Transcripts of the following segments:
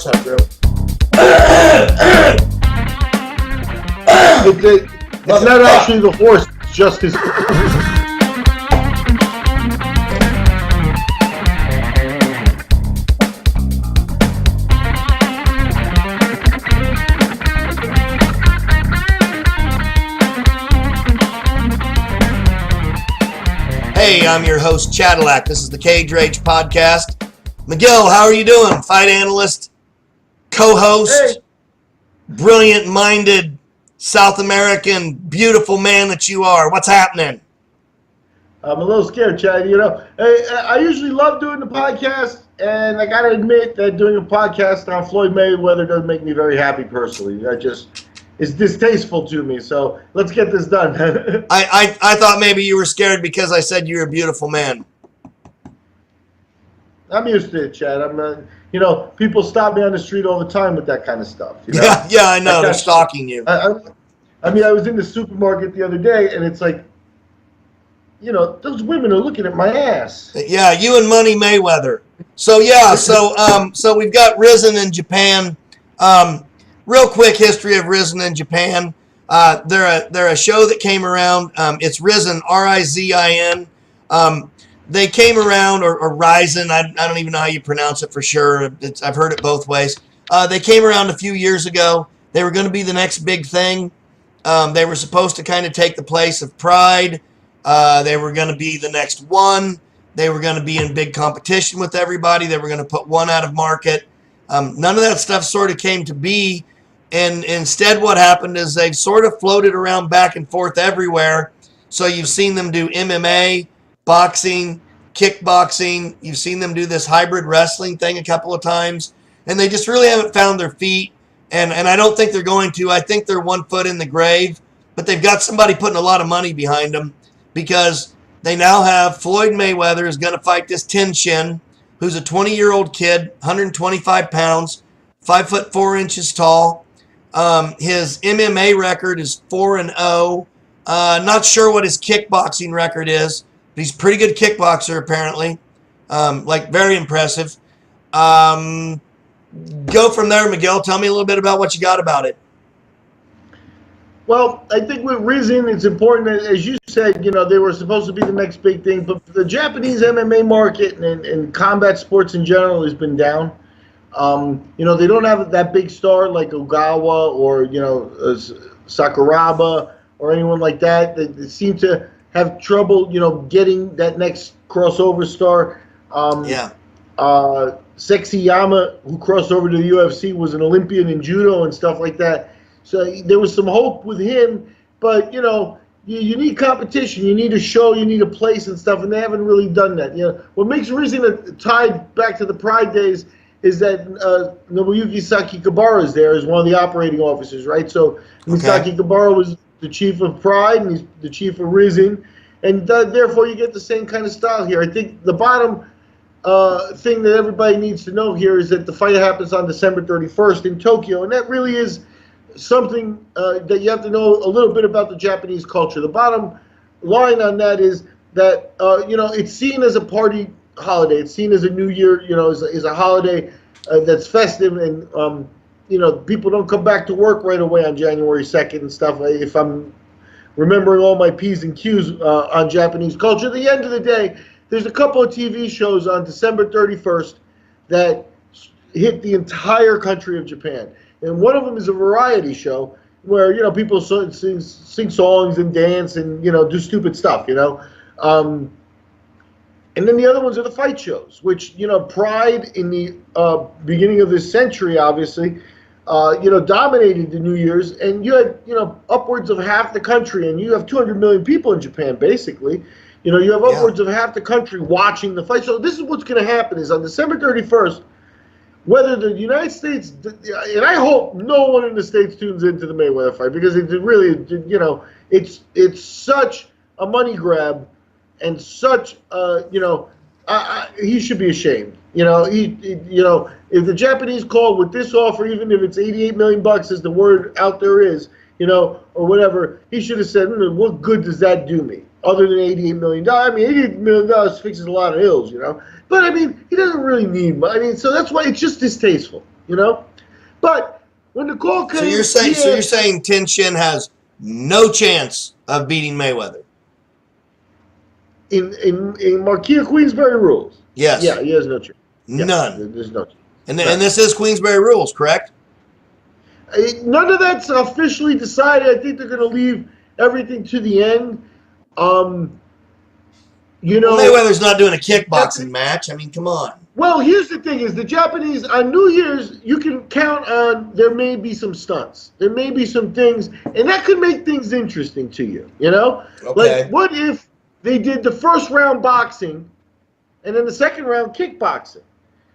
horse up, bro. It's not actually the horse, it's just his... Hey, I'm your host, Chadillac. This is the Cage Rage Podcast. Miguel, how are you doing? Fight analyst, co-host, brilliant-minded, South American, beautiful man that you are. What's happening? I'm a little scared, Chad. You know, I usually love doing the podcast, and I got to admit that doing a podcast on Floyd Mayweather doesn't make me very happy personally. It's distasteful to me, so let's get this done. I thought maybe you were scared because I said you're a beautiful man. I'm used to it, Chad. You know, people stop me on the street all the time with that kind of stuff. You know? Yeah, I know. They're stalking you. I mean, I was in the supermarket the other day, and it's like, you know, those women are looking at my ass. Yeah, you and Money Mayweather. So we've got Risen in Japan. Real quick history of Risen in Japan. They're a show that came around. It's Risen, R-I-Z-I-N. They came around, or Ryzen. I don't even know how you pronounce it for sure. I've heard it both ways. They came around a few years ago. They were going to be the next big thing. They were supposed to kind of take the place of Pride. They were going to be the next one. They were going to be in big competition with everybody. They were going to put one out of market. None of that stuff sort of came to be. And instead what happened is they've sort of floated around back and forth everywhere. So you've seen them do MMA, boxing, kickboxing. You've seen them do this hybrid wrestling thing a couple of times. And they just really haven't found their feet. And I don't think they're going to. I think they're 1 foot in the grave. But they've got somebody putting a lot of money behind them because they now have Floyd Mayweather is going to fight this Tenshin, who's a 20-year-old kid, 125 pounds, 5 foot 4 inches tall. His MMA record is 4-0. Not sure what his kickboxing record is, but he's a pretty good kickboxer apparently. Like very impressive. Go from there, Miguel. Tell me a little bit about what you got about it. Well, I think with Risen, it's important, as you said, you know, they were supposed to be the next big thing, but the Japanese MMA market and combat sports in general has been down. You know, they don't have that big star like Ogawa or, you know, Sakuraba or anyone like that. They seem to have trouble, you know, getting that next crossover star. Sexyama, who crossed over to the UFC, was an Olympian in judo and stuff like that. So there was some hope with him, but, you know, you need competition. You need a show. You need a place and stuff, and they haven't really done that. You know, what makes Risen tied back to the Pride days is that Nobuyuki Sakikibara is there as one of the operating officers, right? So Sakikibara was the chief of Pride, and he's the chief of Risen, and therefore you get the same kind of style here. I think the bottom thing that everybody needs to know here is that the fight happens on December 31st in Tokyo, and that really is something that you have to know a little bit about the Japanese culture. The bottom line on that is that, you know, it's seen as a party holiday. It's seen as a New Year, you know, is a holiday that's festive, and, you know, people don't come back to work right away on January 2nd and stuff. If I'm remembering all my P's and Q's on Japanese culture, at the end of the day, there's a couple of TV shows on December 31st that hit the entire country of Japan. And one of them is a variety show where, you know, people sing songs and dance and, you know, do stupid stuff, you know. And then the other ones are the fight shows, which, you know, Pride in the beginning of this century, obviously, you know, dominated the New Year's. And you had, you know, upwards of half the country, and you have 200 million people in Japan, basically. You know, you have upwards of half the country watching the fight. So this is what's going to happen is on December 31st, whether the United States, and I hope no one in the States tunes into the Mayweather fight, because it really, you know, it's such a money grab and such, you know, he should be ashamed. You know, you know, if the Japanese call with this offer, even if it's $88 million, as the word out there is, you know, or whatever, he should have said, what good does that do me? Other than $88 million. I mean, $88 million fixes a lot of ills, you know. But, I mean, he doesn't really need money. I mean, so that's why it's just distasteful. you know. But when the call came, so you're saying Tenshin has no chance of beating Mayweather in Marquis de Queensbury rules. Yes. Yeah, he has no chance. None. Yeah, there's no chance. And this is Queensbury rules, correct? None of that's officially decided. I think they're going to leave everything to the end. Mayweather's not doing a kickboxing match. I mean, come on. Well, here's the thing: is the Japanese on New Year's, you can count on there may be some stunts, there may be some things, and that could make things interesting to you. You know, like what if they did the first round boxing, and then the second round kickboxing?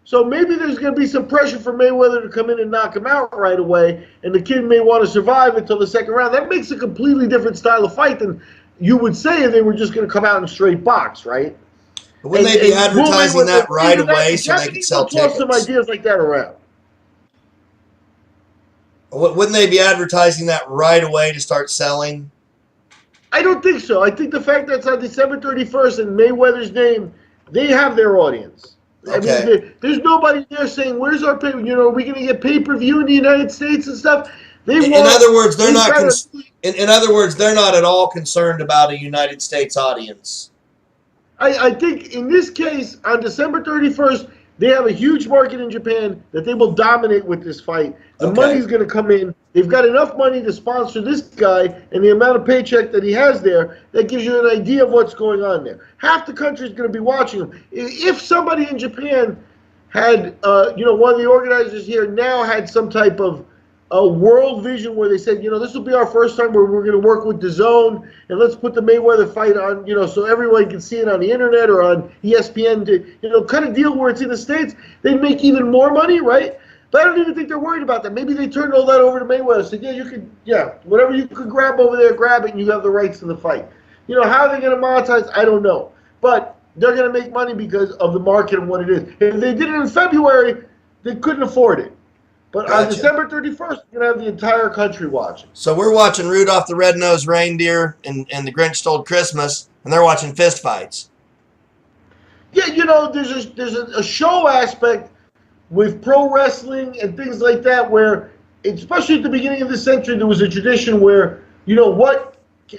So maybe there's going to be some pressure for Mayweather to come in and knock him out right away, and the kid may want to survive until the second round. That makes a completely different style of fight than you would say if they were just going to come out and straight box, right? But wouldn't they be advertising that right away so they could sell tickets? Toss some ideas like that around. Wouldn't they be advertising that right away to start selling? I don't think so. I think the fact that it's on December 31st in Mayweather's name, they have their audience. Okay. I mean, there's nobody there saying, "Where's our pay? You know, are we going to get pay-per-view in the United States and stuff?" In other words, they're not. In other words, they're not at all concerned about a United States audience. I think in this case, on December 31st, they have a huge market in Japan that they will dominate with this fight. The money's going to come in. They've got enough money to sponsor this guy, and the amount of paycheck that he has there, that gives you an idea of what's going on there. Half the country is going to be watching him. If somebody in Japan had, one of the organizers here now had some type of a world vision where they said, this will be our first time where we're going to work with DAZN, and let's put the Mayweather fight on, so everyone can see it on the internet or on ESPN to, kind of deal where it's in the States, they'd make even more money, right? But I don't even think they're worried about that. Maybe they turned all that over to Mayweather. Said, whatever you could grab over there, grab it, and you have the rights to the fight. How are they going to monetize? I don't know. But they're going to make money because of the market and what it is. If they did it in February, they couldn't afford it. But on December 31st, you're going to have the entire country watching. So we're watching Rudolph the Red-Nosed Reindeer and The Grinch Stole Christmas, and they're watching fist fights. Yeah, there's a show aspect with pro wrestling and things like that where, especially at the beginning of the century, there was a tradition where,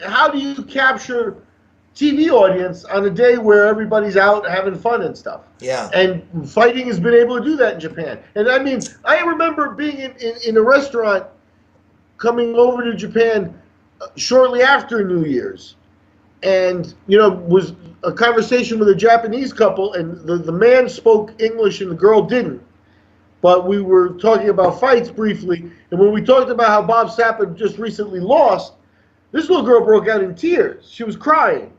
how do you capture TV audience on a day where everybody's out having fun and stuff? Yeah. And fighting has been able to do that in Japan. And I mean, I remember being in a restaurant coming over to Japan shortly after New Year's. And, was a conversation with a Japanese couple, and the man spoke English and the girl didn't. But we were talking about fights briefly, and when we talked about how Bob Sapp had just recently lost, this little girl broke out in tears. She was crying,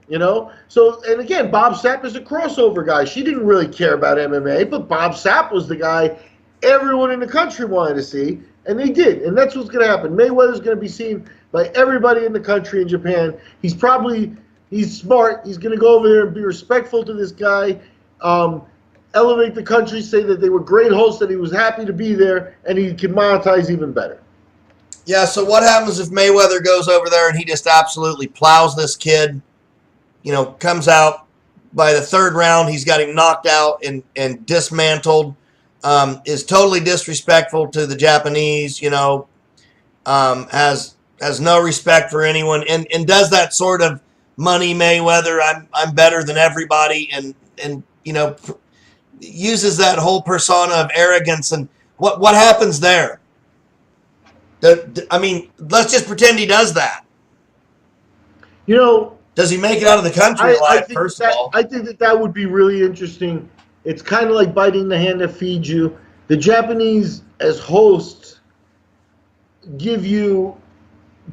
So, and again, Bob Sapp is a crossover guy. She didn't really care about MMA, but Bob Sapp was the guy everyone in the country wanted to see, and they did. And that's what's going to happen. Mayweather's going to be seen by everybody in the country in Japan. He's smart. He's going to go over there and be respectful to this guy, elevate the country, say that they were great hosts, that he was happy to be there, and he can monetize even better. Yeah, so what happens if Mayweather goes over there and he just absolutely plows this kid, comes out by the third round, he's got him knocked out and dismantled, is totally disrespectful to the Japanese, has no respect for anyone, and does that sort of money Mayweather, I'm better than everybody, and uses that whole persona of arrogance, and what happens there? I mean, let's just pretend he does that. Does he make it out of the country alive, first of all? I think that would be really interesting. It's kind of like biting the hand that feeds you. The Japanese, as hosts, give you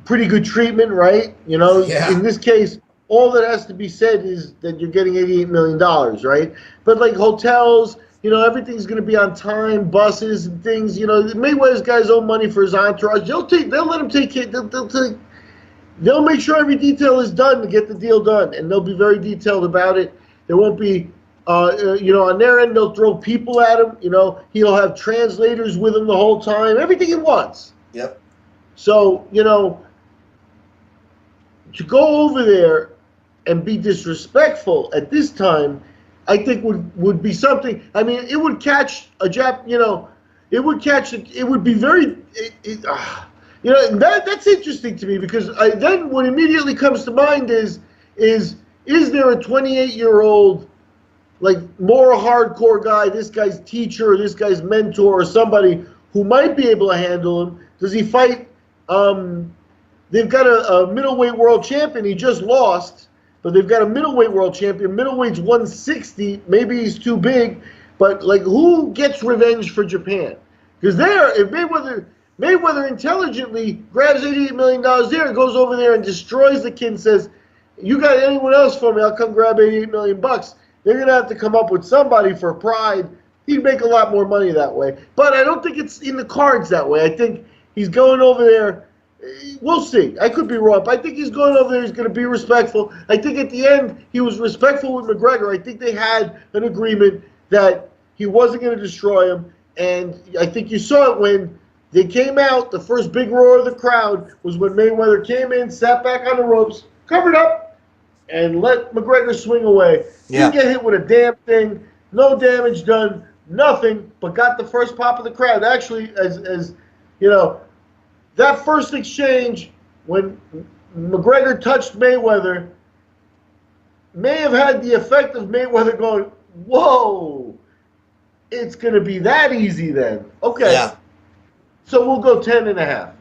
pretty good treatment, right? Yeah. In this case, all that has to be said is that you're getting $88 million, right? But like hotels, everything's going to be on time, buses and things. Mayweather's got his own money for his entourage. They'll let him take it. They'll make sure every detail is done to get the deal done, and they'll be very detailed about it. There won't be, on their end, they'll throw people at him. He'll have translators with him the whole time. Everything he wants. Yep. So, to go over there and be disrespectful at this time, I think would be something. I mean, it would catch a it would catch it. It would be very, you know, that's interesting to me because then what immediately comes to mind is there a 28-year-old like more hardcore guy, this guy's teacher, or this guy's mentor, or somebody who might be able to handle him? Does he fight? They've got a middleweight world champion. He just lost, but they've got a middleweight world champion. Middleweight's 160. Maybe he's too big, but like, who gets revenge for Japan? Because if Mayweather intelligently grabs $88 million there, goes over there and destroys the kid and says, "You got anyone else for me? I'll come grab $88 million bucks." They're gonna have to come up with somebody for pride. He'd make a lot more money that way, but I don't think it's in the cards that way. I think he's going over there. We'll see. I could be wrong, but I think he's going over there. He's going to be respectful. I think at the end he was respectful with McGregor. I think they had an agreement that he wasn't going to destroy him, and I think you saw it when they came out. The first big roar of the crowd was when Mayweather came in, sat back on the ropes, covered up, and let McGregor swing away. Yeah. Didn't get hit with a damn thing. No damage done. Nothing, but got the first pop of the crowd. Actually, as you know, that first exchange when McGregor touched Mayweather may have had the effect of Mayweather going, "Whoa, it's going to be that easy then." Okay. Yeah. So we'll go 10.5.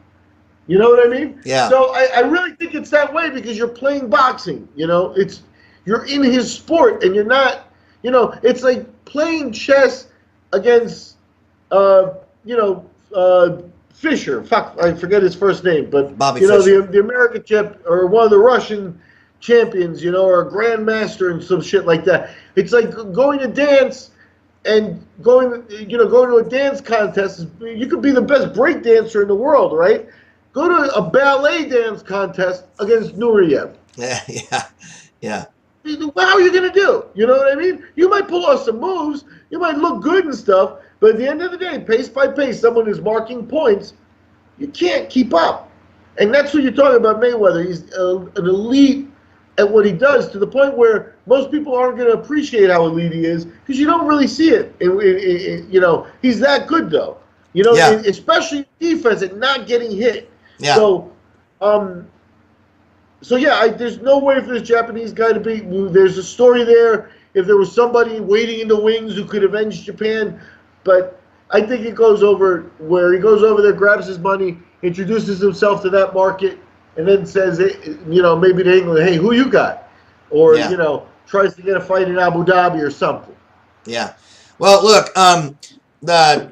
You know what I mean? Yeah. So I really think it's that way because you're playing boxing. You know, you're in his sport and you're not, you know, it's like playing chess against, Fischer. Fuck, I forget his first name, but Bobby you know, Fischer. the American champ or one of the Russian champions, you know, or a grandmaster and some shit like that. It's like going to dance and going to a dance contest. You could be the best break dancer in the world, right? Go to a ballet dance contest against Nureyev. Yeah. How are you going to do? You know what I mean? You might pull off some moves. You might look good and stuff. But at the end of the day, pace by pace, someone is marking points. You can't keep up. And that's what you're talking about Mayweather. He's an elite at what he does to the point where most people aren't going to appreciate how elite he is because you don't really see it. You know, he's that good, though. You know, Yeah. especially defense and not getting hit. Yeah. So yeah, there's no way for this Japanese guy to beat. There's a story there. If there was somebody waiting in the wings who could avenge Japan, but I think it goes over where he goes over there, grabs his money, introduces himself to that market, and then says, you know, maybe to England, "Hey, who you got?" Or you know, tries to get a fight in Abu Dhabi or something. Yeah. Well, look,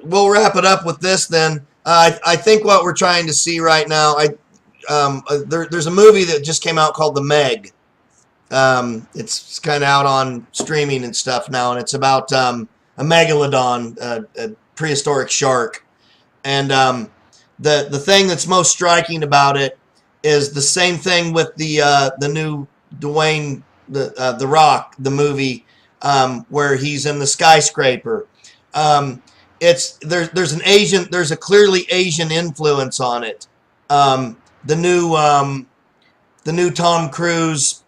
we'll wrap it up with this then. I think what we're trying to see right now, there's a movie that just came out called The Meg. It's kind of out on streaming and stuff now, and it's about a megalodon, a prehistoric shark. And the thing that's most striking about it is the same thing with the new Dwayne the Rock, the movie, where he's in the skyscraper. There's a clearly Asian influence on it. The new Tom Cruise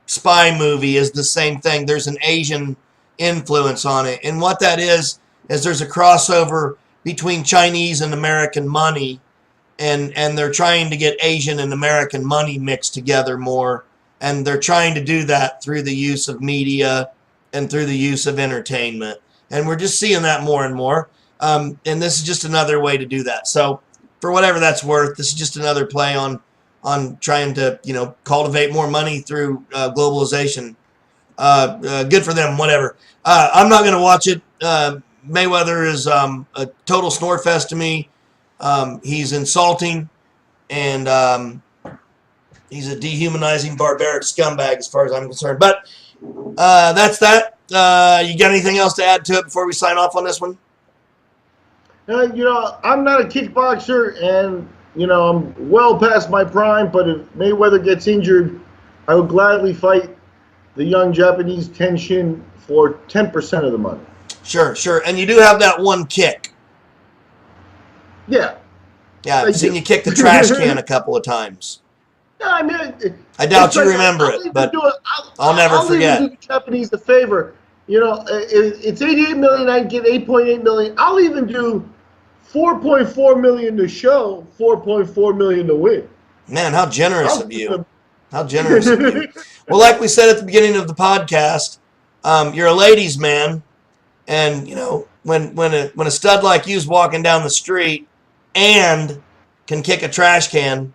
spy movie is the same thing. There's an Asian influence on it, and what that is there's a crossover between Chinese and American money, and they're trying to get Asian and American money mixed together more, and they're trying to do that through the use of media and through the use of entertainment, and we're just seeing that more and more. And this is just another way to do that. So for whatever that's worth, this is just another play on trying to, you know, cultivate more money through globalization. Good for them, whatever. I'm not going to watch it. Mayweather is a total snore fest to me. He's insulting, and he's a dehumanizing, barbaric scumbag as far as I'm concerned. But that's that. You got anything else to add to it before we sign off on this one? You know, I'm not a kickboxer, and you know, I'm well past my prime, but if Mayweather gets injured, I would gladly fight the young Japanese Tenshin for 10% of the money. Sure. And you do have that one kick. Yeah. Yeah, I've seen you kick the trash can a couple of times. Yeah, I mean, I doubt you remember it, but I'll never forget. I'll do the Japanese a favor. You know, it's 88 million. I get 8.8 million. I'll even do 4.4 million to show, 4.4 million to win. Man, how generous of you. How generous of you. Well, like we said at the beginning of the podcast, you're a ladies' man, and you know when a stud like you's walking down the street and can kick a trash can,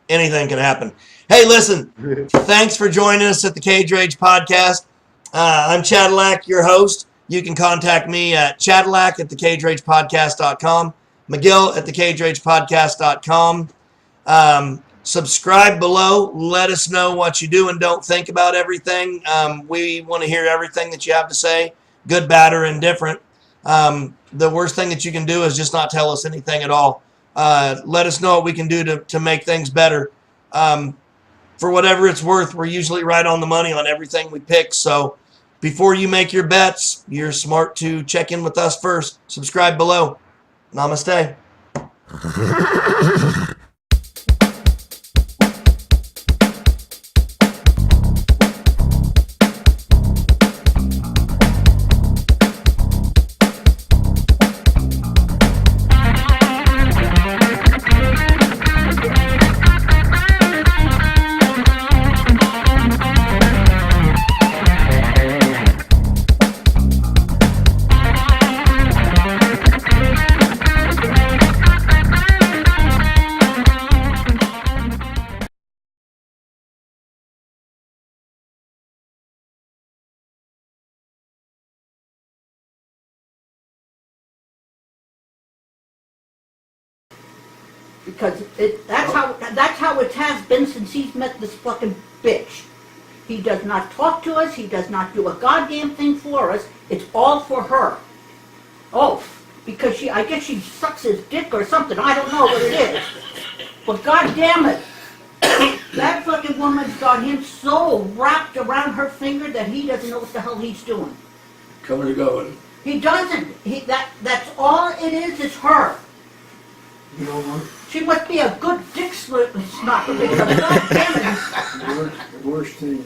anything can happen. Hey, listen, thanks for joining us at the Cage Rage podcast. I'm Chadillac, your host. You can contact me at Chadillac at thecageragepodcast.com, Miguel at thecageragepodcast.com. Subscribe below. Let us know what you do and don't think about everything. We want to hear everything that you have to say, good, bad, or indifferent. The worst thing that you can do is just not tell us anything at all. Let us know what we can do to make things better. For whatever it's worth, we're usually right on the money on everything we pick. So before you make your bets, you're smart to check in with us first. Subscribe below. Namaste. Because that's how it has been since he's met this fucking bitch. He does not talk to us. He does not do a goddamn thing for us. It's all for her. Oh, because I guess she sucks his dick or something. I don't know what it is. But goddamn it, that fucking woman's got him so wrapped around her finger that he doesn't know what the hell he's doing. Coming and going. He doesn't. That's all it is. It's her. You know what? She must be a good dick snapper because goddamn it. The worst thing.